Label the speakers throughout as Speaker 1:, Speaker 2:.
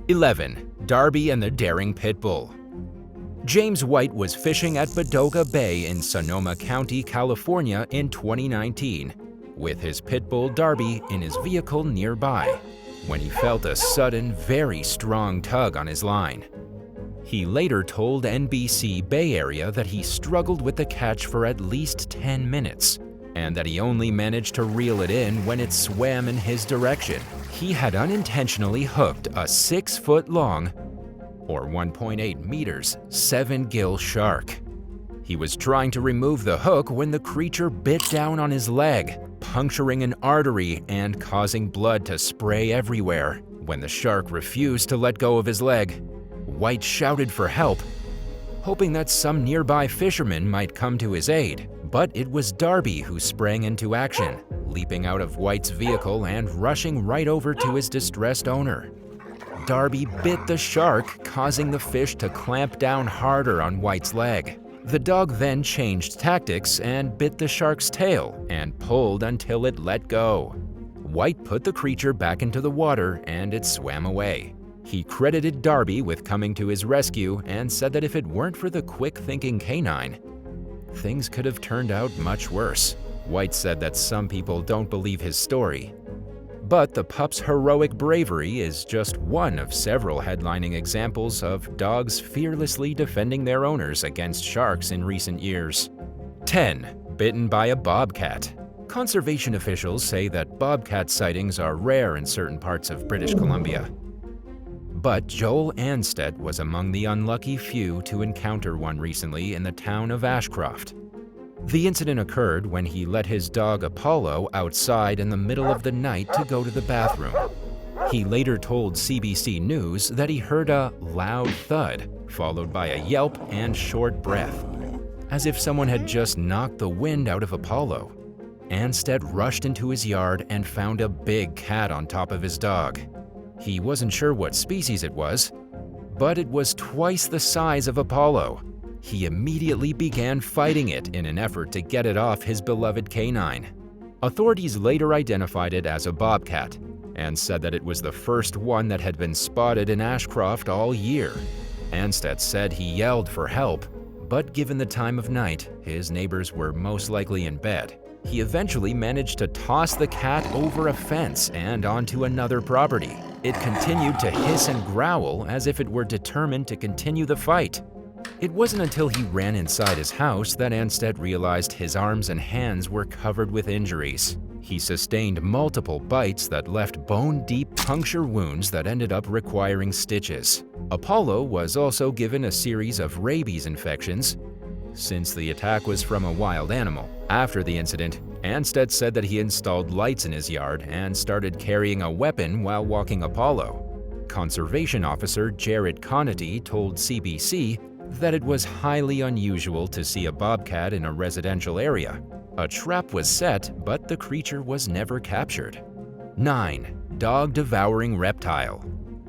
Speaker 1: 11. Darby and the Daring Pit Bull. James White was fishing at Badoga Bay in Sonoma County, California in 2019, with his pit bull Darby in his vehicle nearby, when he felt a sudden, very strong tug on his line. He later told NBC Bay Area that he struggled with the catch for at least 10 minutes, and that he only managed to reel it in when it swam in his direction. He had unintentionally hooked a 6-foot-long, or 1.8 meters, 7-gill shark. He was trying to remove the hook when the creature bit down on his leg, puncturing an artery and causing blood to spray everywhere. When the shark refused to let go of his leg, White shouted for help, hoping that some nearby fishermen might come to his aid. But it was Darby who sprang into action, leaping out of White's vehicle and rushing right over to his distressed owner. Darby bit the shark, causing the fish to clamp down harder on White's leg. The dog then changed tactics and bit the shark's tail and pulled until it let go. White put the creature back into the water and it swam away. He credited Darby with coming to his rescue and said that if it weren't for the quick-thinking canine, things could have turned out much worse. White said that some people don't believe his story, but the pup's heroic bravery is just one of several headlining examples of dogs fearlessly defending their owners against sharks in recent years. 10. Bitten by a bobcat. Conservation officials say that bobcat sightings are rare in certain parts of British Columbia. But Joel Anstead was among the unlucky few to encounter one recently in the town of Ashcroft. The incident occurred when he let his dog Apollo outside in the middle of the night to go to the bathroom. He later told CBC News that he heard a loud thud, followed by a yelp and short breath, as if someone had just knocked the wind out of Apollo. Anstead rushed into his yard and found a big cat on top of his dog. He wasn't sure what species it was, but it was twice the size of Apollo. He immediately began fighting it in an effort to get it off his beloved canine. Authorities later identified it as a bobcat and said that it was the first one that had been spotted in Ashcroft all year. Anstead said he yelled for help, but given the time of night, his neighbors were most likely in bed. He eventually managed to toss the cat over a fence and onto another property. It continued to hiss and growl as if it were determined to continue the fight. It wasn't until he ran inside his house that Anstead realized his arms and hands were covered with injuries. He sustained multiple bites that left bone-deep puncture wounds that ended up requiring stitches. Apollo was also given a series of rabies infections, since the attack was from a wild animal. After the incident, Anstead said that he installed lights in his yard and started carrying a weapon while walking Apollo. Conservation officer Jared Conity told CBC that it was highly unusual to see a bobcat in a residential area. A trap was set, but the creature was never captured. 9. Dog-devouring reptile.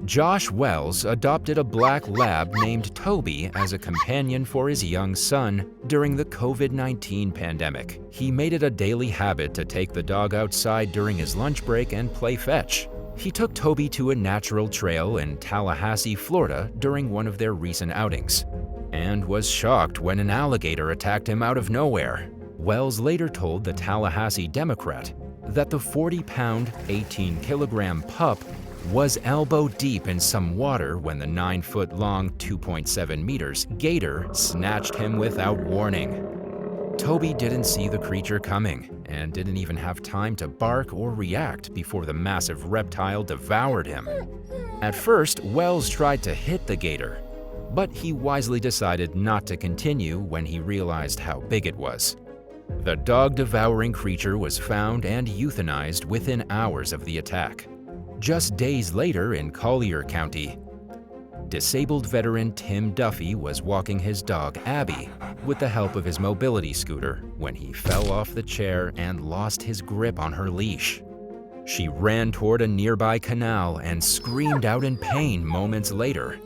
Speaker 1: Josh Wells adopted a black lab named Toby as a companion for his young son during the COVID-19 pandemic. He made it a daily habit to take the dog outside during his lunch break and play fetch. He took Toby to a natural trail in Tallahassee, Florida during one of their recent outings, and was shocked when an alligator attacked him out of nowhere. Wells later told the Tallahassee Democrat that the 40-pound, 18-kilogram pup was elbow-deep in some water when the 9-foot-long, 2.7 meters gator snatched him without warning. Toby didn't see the creature coming and didn't even have time to bark or react before the massive reptile devoured him. At first, Wells tried to hit the gator, but he wisely decided not to continue when he realized how big it was. The dog-devouring creature was found and euthanized within hours of the attack. Just days later in Collier County, disabled veteran Tim Duffy was walking his dog Abby with the help of his mobility scooter when he fell off the chair and lost his grip on her leash. She ran toward a nearby canal and screamed out in pain moments later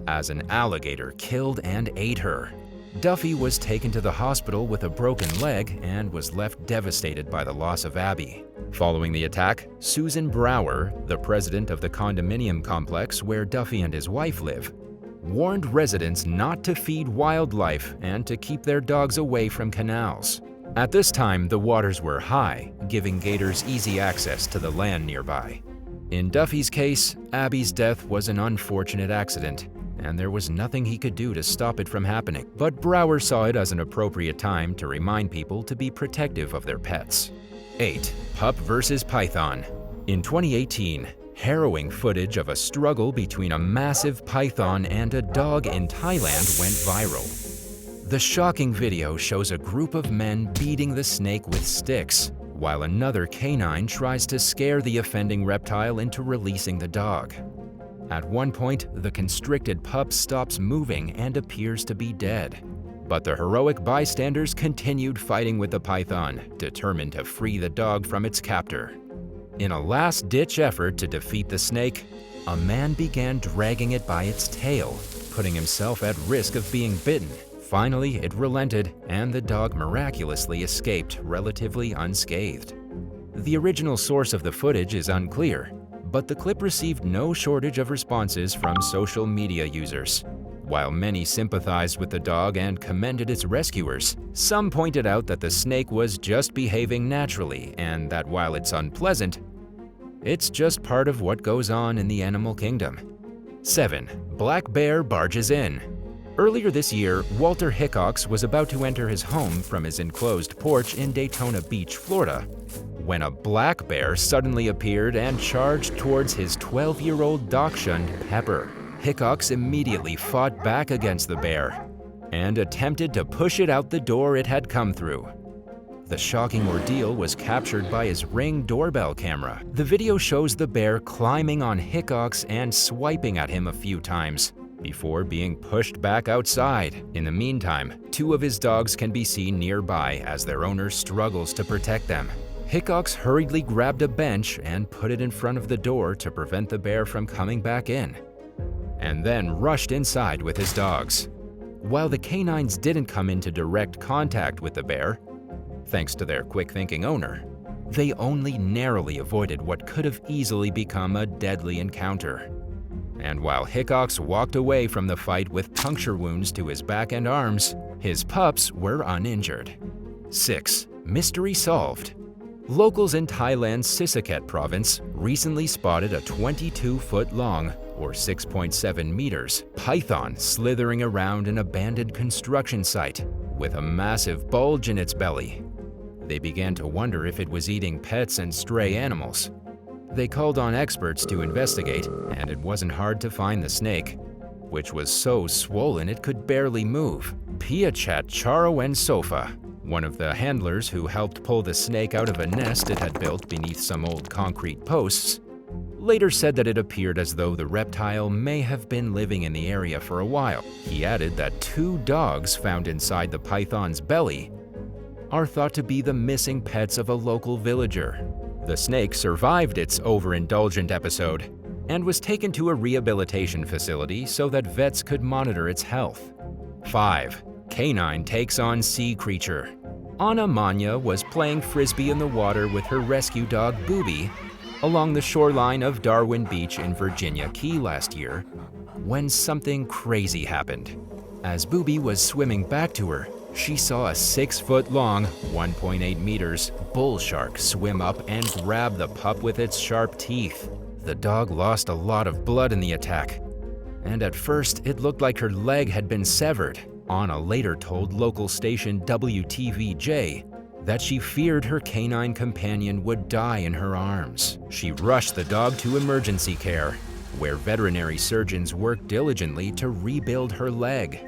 Speaker 1: as an alligator killed and ate her. Duffy was taken to the hospital with a broken leg and was left devastated by the loss of Abby. Following the attack, Susan Brower, the president of the condominium complex where Duffy and his wife live, warned residents not to feed wildlife and to keep their dogs away from canals. At this time, the waters were high, giving gators easy access to the land nearby. In Duffy's case, Abby's death was an unfortunate accident, and there was nothing he could do to stop it from happening. But Brower saw it as an appropriate time to remind people to be protective of their pets. 8. Pup versus Python. In 2018, harrowing footage of a struggle between a massive python and a dog in Thailand went viral. The shocking video shows a group of men beating the snake with sticks, while another canine tries to scare the offending reptile into releasing the dog. At one point, the constricted pup stops moving and appears to be dead. But the heroic bystanders continued fighting with the python, determined to free the dog from its captor. In a last-ditch effort to defeat the snake, a man began dragging it by its tail, putting himself at risk of being bitten. Finally, it relented, and the dog miraculously escaped relatively unscathed. The original source of the footage is unclear, but the clip received no shortage of responses from social media users. While many sympathized with the dog and commended its rescuers, some pointed out that the snake was just behaving naturally and that while it's unpleasant, it's just part of what goes on in the animal kingdom. 7. Black bear barges in. Earlier this year, Walter Hickox was about to enter his home from his enclosed porch in Daytona Beach, Florida, when a black bear suddenly appeared and charged towards his 12-year-old dachshund, Pepper. Hickox immediately fought back against the bear and attempted to push it out the door it had come through. The shocking ordeal was captured by his Ring doorbell camera. The video shows the bear climbing on Hickox and swiping at him a few times before being pushed back outside. In the meantime, 2 of his dogs can be seen nearby as their owner struggles to protect them. Hickox hurriedly grabbed a bench and put it in front of the door to prevent the bear from coming back in, and then rushed inside with his dogs. While the canines didn't come into direct contact with the bear, thanks to their quick-thinking owner, they only narrowly avoided what could have easily become a deadly encounter. And while Hickox walked away from the fight with puncture wounds to his back and arms, his pups were uninjured. 6. Mystery solved. Locals in Thailand's Sisaket province recently spotted a 22-foot-long, or 6.7 meters, python slithering around an abandoned construction site with a massive bulge in its belly. They began to wonder if it was eating pets and stray animals. They called on experts to investigate, and it wasn't hard to find the snake, which was so swollen it could barely move. Piachat Charo and Sofa, one of the handlers who helped pull the snake out of a nest it had built beneath some old concrete posts, later said that it appeared as though the reptile may have been living in the area for a while. He added that 2 dogs found inside the python's belly are thought to be the missing pets of a local villager. The snake survived its overindulgent episode and was taken to a rehabilitation facility so that vets could monitor its health. 5. Canine takes on sea creature. Anna Manya was playing frisbee in the water with her rescue dog Booby along the shoreline of Darwin Beach in Virginia Key last year when something crazy happened. As Booby was swimming back to her, she saw a 6-foot-long, 1.8 meters, bull shark swim up and grab the pup with its sharp teeth. The dog lost a lot of blood in the attack, and at first it looked like her leg had been severed. Anna later told local station WTVJ that she feared her canine companion would die in her arms. She rushed the dog to emergency care, where veterinary surgeons worked diligently to rebuild her leg.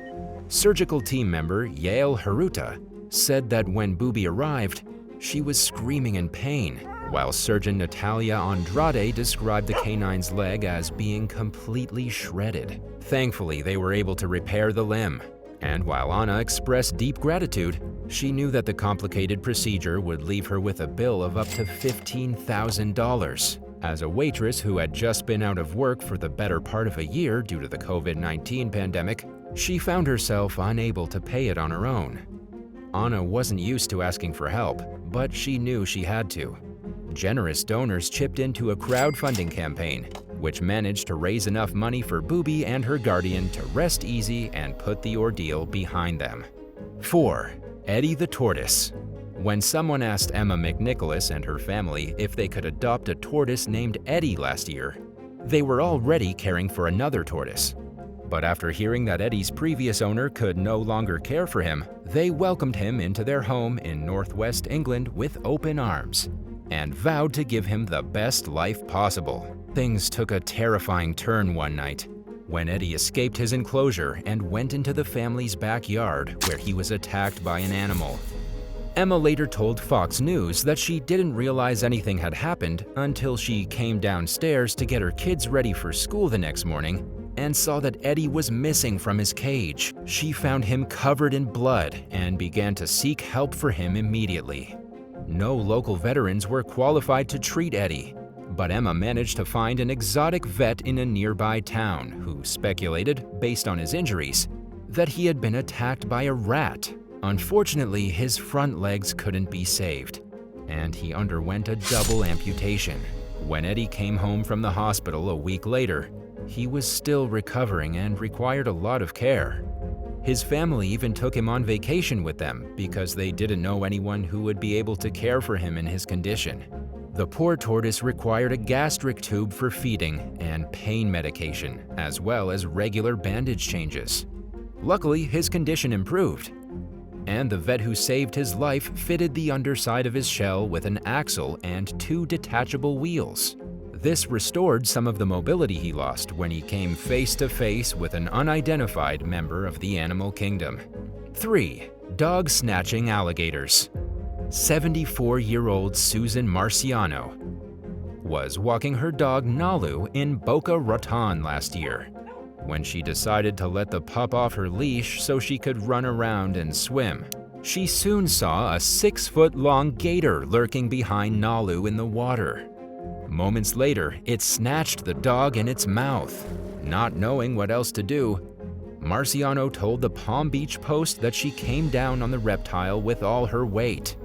Speaker 1: Surgical team member Yael Haruta said that when Booby arrived, she was screaming in pain, while surgeon Natalia Andrade described the canine's leg as being completely shredded. Thankfully, they were able to repair the limb, and while Anna expressed deep gratitude, she knew that the complicated procedure would leave her with a bill of up to $15,000. As a waitress who had just been out of work for the better part of a year due to the COVID-19 pandemic, She found herself unable to pay it on her own. Anna wasn't used to asking for help, but she knew she had to. Generous donors chipped into a crowdfunding campaign, which managed to raise enough money for Booby and her guardian to rest easy and put the ordeal behind them. 4. Eddie the Tortoise. When someone asked Emma McNicholas and her family if they could adopt a tortoise named Eddie last year, they were already caring for another tortoise. But after hearing that Eddie's previous owner could no longer care for him, they welcomed him into their home in northwest England with open arms and vowed to give him the best life possible. Things took a terrifying turn one night when Eddie escaped his enclosure and went into the family's backyard where he was attacked by an animal. Emma later told Fox News that she didn't realize anything had happened until she came downstairs to get her kids ready for school the next morning and saw that Eddie was missing from his cage. She found him covered in blood and began to seek help for him immediately. No local veterans were qualified to treat Eddie, but Emma managed to find an exotic vet in a nearby town who speculated, based on his injuries, that he had been attacked by a rat. Unfortunately, his front legs couldn't be saved, and he underwent a double amputation. When Eddie came home from the hospital a week later, he was still recovering and required a lot of care. His family even took him on vacation with them because they didn't know anyone who would be able to care for him in his condition. The poor tortoise required a gastric tube for feeding and pain medication, as well as regular bandage changes. Luckily, his condition improved, and the vet who saved his life fitted the underside of his shell with an axle and 2 detachable wheels. This restored some of the mobility he lost when he came face to face with an unidentified member of the animal kingdom. 3. Dog snatching alligators. 74-year-old Susan Marciano was walking her dog Nalu in Boca Raton last year when she decided to let the pup off her leash so she could run around and swim. She soon saw a 6-foot-long gator lurking behind Nalu in the water. Moments later, it snatched the dog in its mouth. Not knowing what else to do, Marciano told the Palm Beach Post that she came down on the reptile with all her weight.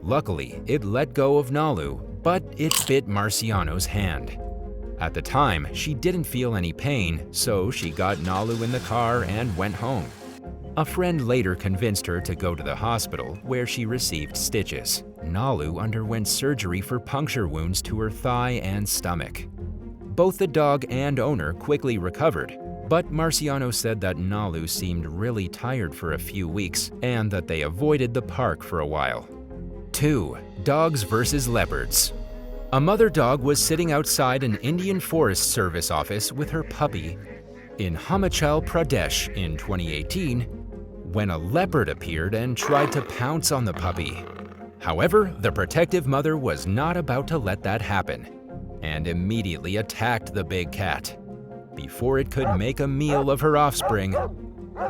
Speaker 1: Luckily, it let go of Nalu, but it bit Marciano's hand. At the time, she didn't feel any pain, so she got Nalu in the car and went home. A friend later convinced her to go to the hospital, where she received stitches. Nalu underwent surgery for puncture wounds to her thigh and stomach. Both the dog and owner quickly recovered, but Marciano said that Nalu seemed really tired for a few weeks and that they avoided the park for a while. 2. Dogs versus leopards. A mother dog was sitting outside an Indian Forest Service office with her puppy in Himachal Pradesh in 2018 when a leopard appeared and tried to pounce on the puppy. However, the protective mother was not about to let that happen and immediately attacked the big cat. Before it could make a meal of her offspring,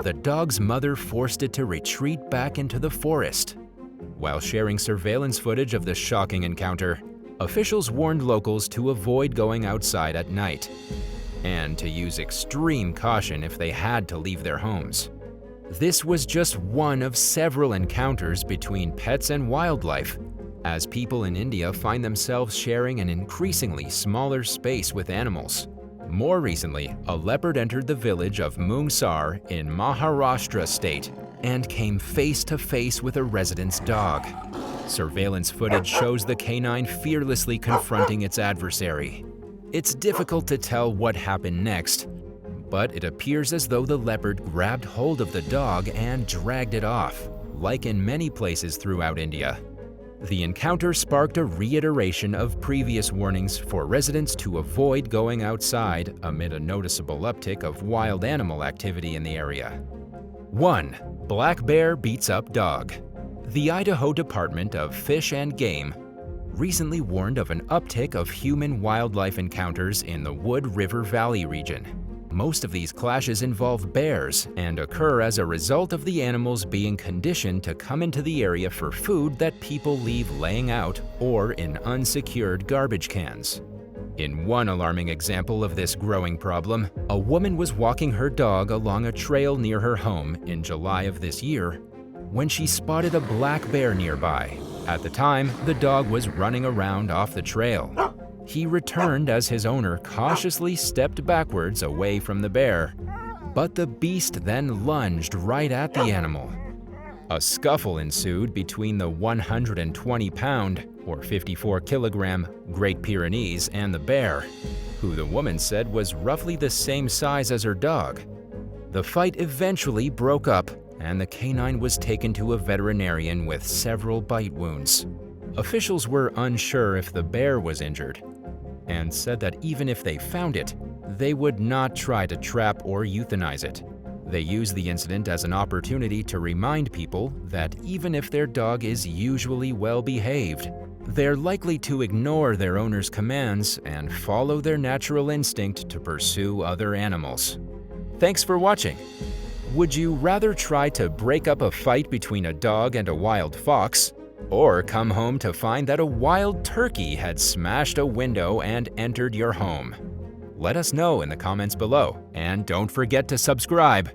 Speaker 1: the dog's mother forced it to retreat back into the forest. While sharing surveillance footage of the shocking encounter, officials warned locals to avoid going outside at night and to use extreme caution if they had to leave their homes. This was just one of several encounters between pets and wildlife, as people in India find themselves sharing an increasingly smaller space with animals. More recently, a leopard entered the village of Mungsar in Maharashtra state and came face to face with a resident's dog. Surveillance footage shows the canine fearlessly confronting its adversary. It's difficult to tell what happened next, but it appears as though the leopard grabbed hold of the dog and dragged it off, like in many places throughout India. The encounter sparked a reiteration of previous warnings for residents to avoid going outside amid a noticeable uptick of wild animal activity in the area. 1. Black bear beats up dog. The Idaho Department of Fish and Game recently warned of an uptick of human-wildlife encounters in the Wood River Valley region. Most of these clashes involve bears and occur as a result of the animals being conditioned to come into the area for food that people leave laying out or in unsecured garbage cans. In one alarming example of this growing problem, a woman was walking her dog along a trail near her home in July of this year when she spotted a black bear nearby. At the time, the dog was running around off the trail. He returned as his owner cautiously stepped backwards away from the bear, but the beast then lunged right at the animal. A scuffle ensued between the 120-pound, or 54-kilogram, Great Pyrenees and the bear, who the woman said was roughly the same size as her dog. The fight eventually broke up, and the canine was taken to a veterinarian with several bite wounds. Officials were unsure if the bear was injured, and said that even if they found it, they would not try to trap or euthanize it. They used the incident as an opportunity to remind people that even if their dog is usually well-behaved, they're likely to ignore their owner's commands and follow their natural instinct to pursue other animals. Thanks for watching. Would you rather try to break up a fight between a dog and a wild fox, or come home to find that a wild turkey had smashed a window and entered your home? Let us know in the comments below, and don't forget to subscribe.